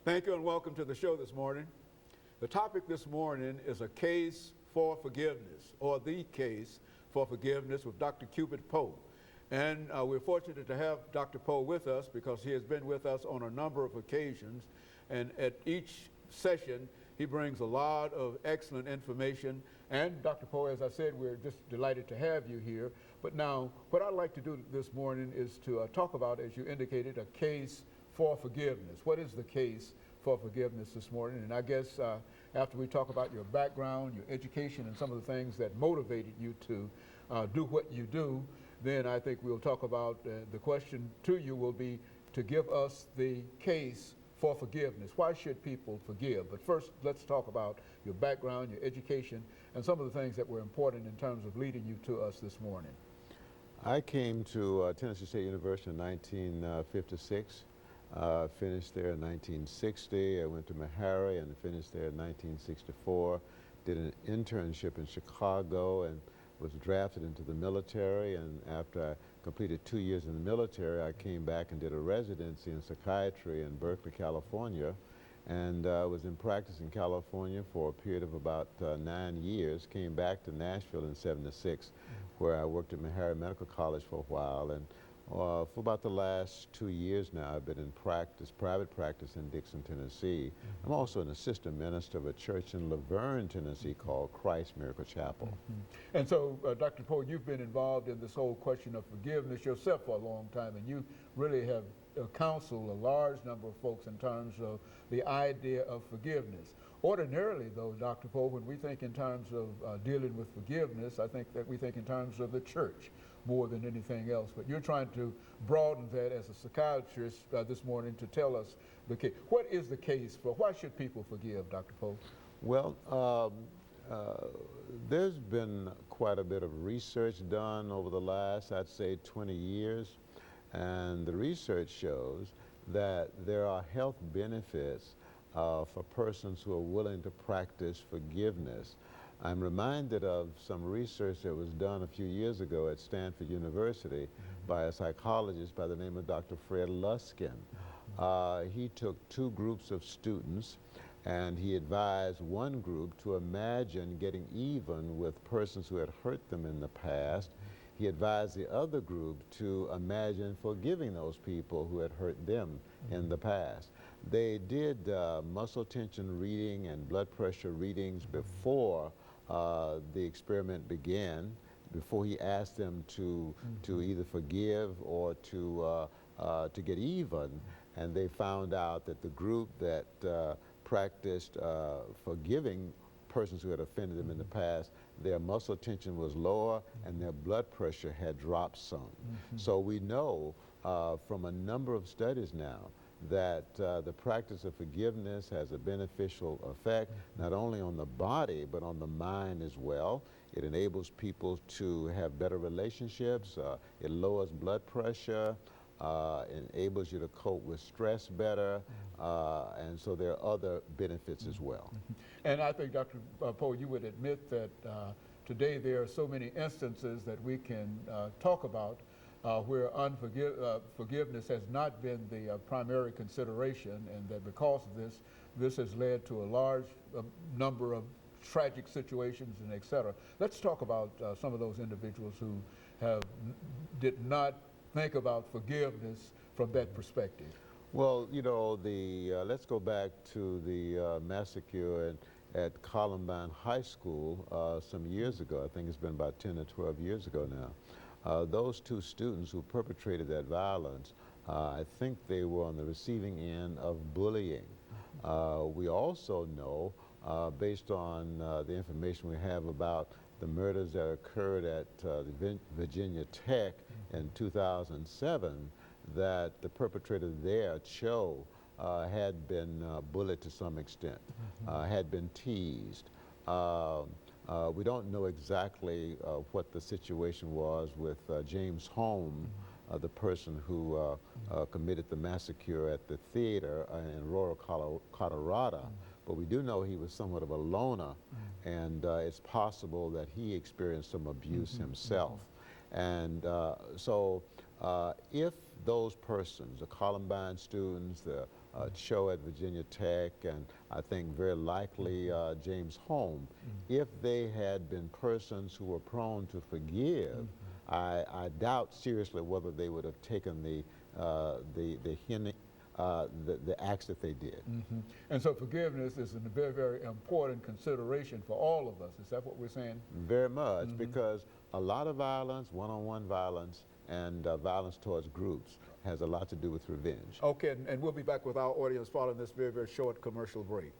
Thank you and welcome to the show this morning. The topic this morning is a case for forgiveness, or the case for forgiveness with Dr. CPoe2. And we're fortunate to have Dr. Poe with us because he has been with us on a number of occasions. And at each session, he brings a lot of excellent information. And Dr. Poe, as I said, we're just delighted to have you here. But now, what I'd like to do this morning is to talk about, as you indicated, a case for forgiveness. What is the case for forgiveness this morning? And I guess after we talk about your background, your education, and some of the things that motivated you to do what you do, then I think we'll talk about the question to you will be to give us the case for forgiveness. Why should people forgive? But first, let's talk about your background, your education, and some of the things that were important in terms of leading you to us this morning. I came to Tennessee State University in 1956. Finished there in 1960. I went to Meharry and finished there in 1964. Did an internship in Chicago and was drafted into the military. And after I completed 2 years in the military, I came back and did a residency in psychiatry in Berkeley, California. And was in practice in California for a period of about 9 years. Came back to Nashville in '76, where I worked at Meharry Medical College for a while. And for about the last 2 years now, I've been in practice, private practice in Dixon, Tennessee. I'm also an assistant minister of a church in Laverne, Tennessee called Christ Miracle Chapel. And so, Dr. Poe, you've been involved in this whole question of forgiveness yourself for a long time, and you really have counseled a large number of folks in terms of the idea of forgiveness. Ordinarily, though, Dr. Poe, when we think in terms of dealing with forgiveness, I think that we think in terms of the church more than anything else. But you're trying to broaden that as a psychiatrist this morning to tell us the case. What is the case for why should people forgive, Dr. Poe? Well, there's been quite a bit of research done over the last, I'd say, 20 years. And the research shows that there are health benefits for persons who are willing to practice forgiveness. I'm reminded of some research that was done a few years ago at Stanford University by a psychologist by the name of Dr. Fred Luskin. He took two groups of students and he advised one group to imagine getting even with persons who had hurt them in the past. He advised the other group to imagine forgiving those people who had hurt them in the past. They did muscle tension reading and blood pressure readings before the experiment began, before he asked them to either forgive or to get even. And they found out that the group that practiced forgiving persons who had offended them in the past, their muscle tension was lower and their blood pressure had dropped some. So we know from a number of studies now that the practice of forgiveness has a beneficial effect not only on the body but on the mind as well. It enables people to have better relationships, it lowers blood pressure, enables you to cope with stress better, and so there are other benefits as well. And I think, Dr. Poe, you would admit that today there are so many instances that we can talk about where forgiveness has not been the primary consideration, and that because of this has led to a large number of tragic situations and et cetera. Let's talk about some of those individuals who did not think about forgiveness from that perspective. Well, you know, let's go back to the massacre at Columbine High School some years ago. I think it's been about 10 or 12 years ago now. Those two students who perpetrated that violence, I think they were on the receiving end of bullying. We also know, based on the information we have about the murders that occurred at Virginia Tech in 2007, that the perpetrator there, Cho, had been bullied to some extent, had been teased. We don't know exactly what the situation was with James Holm, the person who committed the massacre at the theater in rural Colorado. But we do know he was somewhat of a loner, and it's possible that he experienced some abuse himself. And so if those persons, the Columbine students, the Cho at Virginia Tech, and I think very likely James Home, if they had been persons who were prone to forgive, I doubt seriously whether they would have taken the acts that they did. And so forgiveness is a very, very important consideration for all of us. Is that what we're saying? Very much, because a lot of violence, one-on-one violence, and violence towards groups has a lot to do with revenge. Okay, and we'll be back with our audience following this very, very short commercial break.